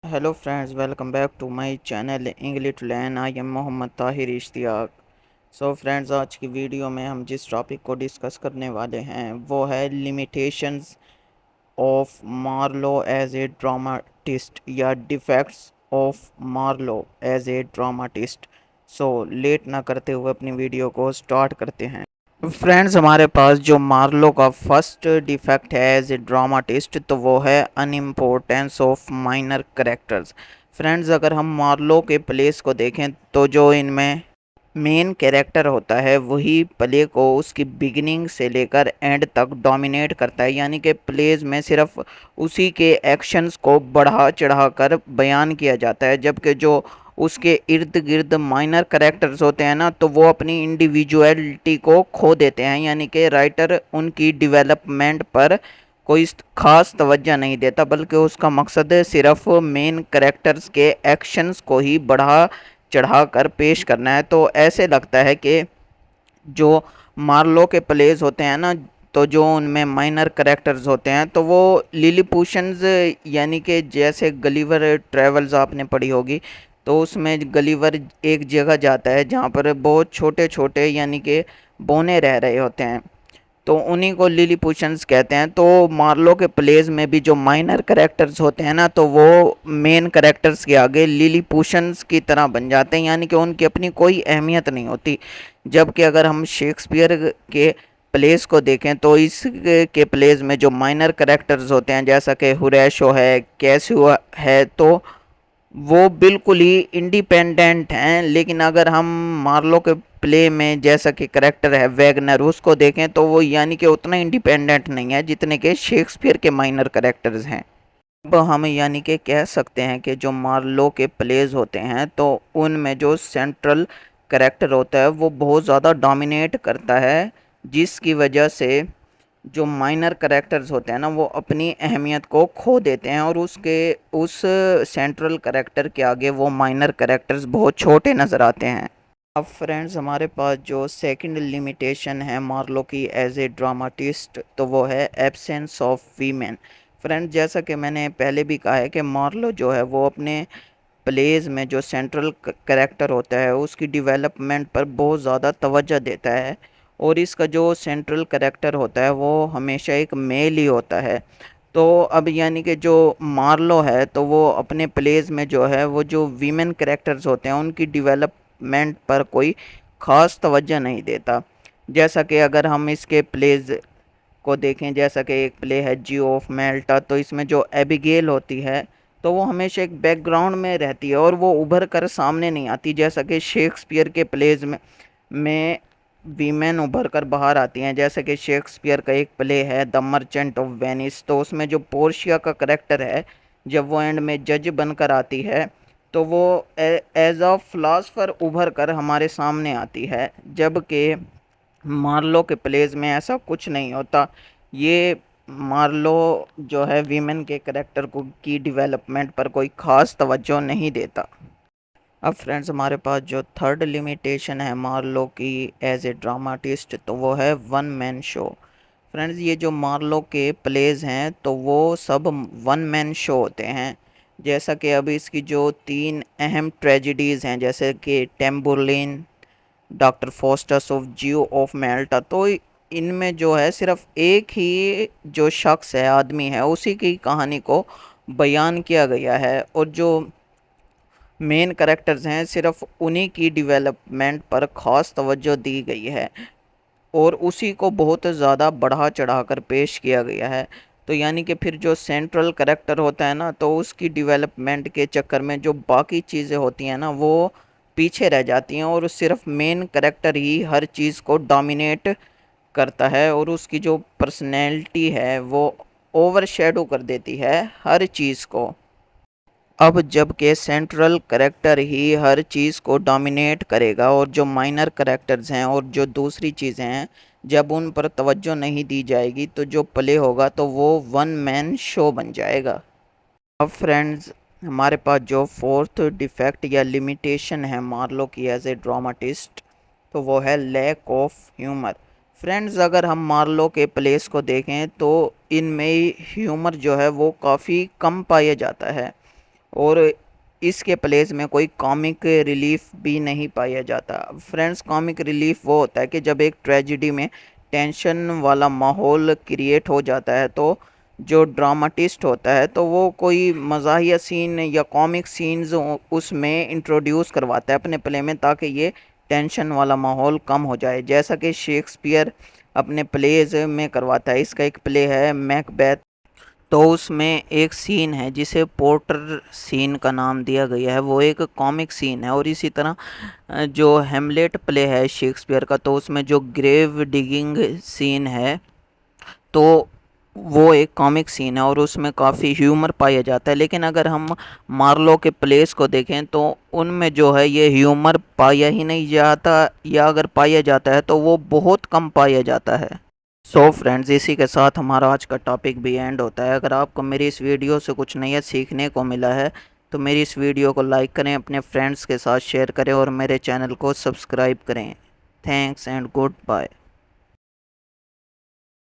Hello friends, welcome back to my channel English to learn. I am Mohammad Tahir Ishtiaq. So friends, आज की video में हम जिस टॉपिक को डिस्कस करने वाले हैं वो है limitations of Marlowe as a dramatist या defects of Marlowe as a dramatist. So late ना करते हुए अपनी वीडियो को स्टार्ट करते हैं। फ्रेंड्स, हमारे पास जो मार्लो का फर्स्ट डिफेक्ट है एज ए ड्रामाटिस्ट तो वो है अनइम्पोर्टेंस ऑफ माइनर करेक्टर्स। फ्रेंड्स, अगर हम मार्लो के प्लेस को देखें तो जो इनमें मेन कैरेक्टर होता है वही प्ले को उसकी बिगिनिंग से लेकर एंड तक डोमिनेट करता है, यानी कि प्लेज में सिर्फ उसी के एक्शंस को बढ़ा चढ़ा कर बयान किया जाता है, जबकि जो उसके इर्द गिर्द माइनर कैरेक्टर्स होते हैं ना तो वो अपनी इंडिविजुअलिटी को खो देते हैं, यानी कि राइटर उनकी डेवलपमेंट पर कोई ख़ास तवज्जो नहीं देता, बल्कि उसका मकसद सिर्फ मेन कैरेक्टर्स के एक्शंस को ही बढ़ा चढ़ाकर पेश करना है। तो ऐसे लगता है कि जो मार्लो के प्लेस होते हैं ना तो जो उनमें माइनर करेक्टर्स होते हैं तो वो लिलीपुशंस, यानी कि जैसे गलीवर ट्रेवल्स आपने पढ़ी होगी तो उसमें गलीवर एक जगह जाता है जहाँ पर बहुत छोटे छोटे यानी कि बौने रह रहे होते हैं, तो उन्हीं को लिलीपुशंस कहते हैं। तो मार्लो के प्लेज में भी जो माइनर करेक्टर्स होते हैं ना तो वो मेन करेक्टर्स के आगे लिलीपुशंस की तरह बन जाते हैं, यानी कि उनकी अपनी कोई अहमियत नहीं होती। जबकि अगर हम शेक्सपियर के प्लेस को देखें तो इस के प्लेस में जो माइनर करेक्टर्स होते हैं जैसा कि हुरैशो है, कैसियो है, तो वो बिल्कुल ही इंडिपेंडेंट हैं। लेकिन अगर हम मार्लो के प्ले में जैसा कि करेक्टर है वैगनर उसको देखें तो वो यानी कि उतना इंडिपेंडेंट नहीं है जितने के शेक्सपियर के माइनर करेक्टर्स हैं। अब हम यानी कि कह सकते हैं कि जो मार्लो के प्लेज होते हैं तो उनमें जो सेंट्रल करेक्टर होता है वो बहुत ज़्यादा डोमिनेट करता है, जिसकी वजह से जो माइनर करेक्टर्स होते हैं ना वो अपनी अहमियत को खो देते हैं और उस सेंट्रल करेक्टर के आगे वो माइनर करेक्टर्स बहुत छोटे नज़र आते हैं। अब फ्रेंड्स, हमारे पास जो सेकंड लिमिटेशन है मार्लो की एज ए ड्रामाटिस्ट तो वो है एब्सेंस ऑफ वीमेन। फ्रेंड्स, जैसा कि मैंने पहले भी कहा है कि मार्लो जो है वो अपने प्लेज में जो सेंट्रल करेक्टर होता है उसकी डेवलपमेंट पर बहुत ज़्यादा तवज्जो देता है, और इसका जो सेंट्रल करेक्टर होता है वो हमेशा एक मेल ही होता है। तो अब यानी कि जो मार्लो है तो वो अपने प्लेज में जो है वो जो वीमेन करेक्टर्स होते हैं उनकी डेवलपमेंट पर कोई ख़ास तवज्जो नहीं देता। जैसा कि अगर हम इसके प्लेज को देखें, जैसा कि एक प्ले है जियो ऑफ मेल्टा, तो इसमें जो एबिगेल होती है तो वो हमेशा एक बैकग्राउंड में रहती है और वो उभर कर सामने नहीं आती, जैसा कि शेक्सपियर के प्लेज में वीमेन उभर कर बाहर आती हैं। जैसे कि शेक्सपियर का एक प्ले है द मर्चेंट ऑफ वेनिस, तो उसमें जो पोर्शिया का करेक्टर है जब वो एंड में जज बनकर आती है तो वो एज अ फिलासफर उभर कर हमारे सामने आती है, जबकि मार्लो के प्लेज में ऐसा कुछ नहीं होता। ये मार्लो जो है वीमेन के करेक्टर को की डेवलपमेंट पर कोई ख़ास तवज्जो नहीं देता। अब फ्रेंड्स, हमारे पास जो थर्ड लिमिटेशन है मार्लो की एज ए ड्रामाटिस्ट तो वो है वन मैन शो। फ्रेंड्स, ये जो मार्लो के प्लेज हैं तो वो सब वन मैन शो होते हैं। जैसा कि अभी इसकी जो तीन अहम ट्रेजिडीज़ हैं जैसे कि Tamburlaine, Doctor Faustus of Jew of Malta, तो इनमें जो है सिर्फ एक ही जो शख्स है आदमी है उसी की कहानी को बयान किया गया है, और जो मेन करेक्टर्स हैं सिर्फ उन्हीं की डेवलपमेंट पर ख़ास तवज्जो दी गई है और उसी को बहुत ज़्यादा बढ़ा चढ़ाकर पेश किया गया है। तो यानी कि फिर जो सेंट्रल करेक्टर होता है ना तो उसकी डेवलपमेंट के चक्कर में जो बाकी चीज़ें होती हैं ना वो पीछे रह जाती हैं और सिर्फ मेन करेक्टर ही हर चीज़ को डोमिनेट करता है और उसकी जो पर्सनैलिटी है वो ओवरशैडो कर देती है हर चीज़ को। अब जबकि सेंट्रल करेक्टर ही हर चीज़ को डोमिनेट करेगा और जो माइनर करेक्टर्स हैं और जो दूसरी चीज़ें हैं जब उन पर तवज्जो नहीं दी जाएगी तो जो प्ले होगा तो वो वन मैन शो बन जाएगा। अब फ्रेंड्स, हमारे पास जो फोर्थ डिफेक्ट या लिमिटेशन है मार्लो की एज ए ड्रामाटिस्ट तो वो है लैक ऑफ ह्यूमर। फ्रेंड्स, अगर हम मार्लो के प्लेस को देखें तो इनमें ह्यूमर जो है वो काफ़ी कम पाया जाता है और इसके प्लेस में कोई कॉमिक रिलीफ भी नहीं पाया जाता। फ्रेंड्स, कॉमिक रिलीफ वो होता है कि जब एक ट्रेजिडी में टेंशन वाला माहौल क्रिएट हो जाता है तो जो ड्रामाटिस्ट होता है तो वो कोई मज़ाहिया सीन या कॉमिक सीन्स उसमें इंट्रोड्यूस करवाता है अपने प्ले में, ताकि ये टेंशन वाला माहौल कम हो जाए, जैसा कि शेक्सपियर अपने प्लेज में करवाता है। इसका एक प्ले है मैकबेथ, तो उसमें एक सीन है जिसे पोर्टर सीन का नाम दिया गया है, वो एक कॉमिक सीन है। और इसी तरह जो हेमलेट प्ले है शेक्सपियर का, तो उसमें जो ग्रेव डिगिंग सीन है तो वो एक कॉमिक सीन है और उसमें काफ़ी ह्यूमर पाया जाता है। लेकिन अगर हम मार्लो के प्लेस को देखें तो उनमें जो है ये ह्यूमर पाया ही नहीं जाता, या अगर पाया जाता है तो वो बहुत कम पाया जाता है। सो फ्रेंड्स, इसी के साथ हमारा आज का टॉपिक भी एंड होता है। अगर आपको मेरी इस वीडियो से कुछ नया सीखने को मिला है तो मेरी इस वीडियो को लाइक करें, अपने फ्रेंड्स के साथ शेयर करें और मेरे चैनल को सब्सक्राइब करें। Thanks and good bye.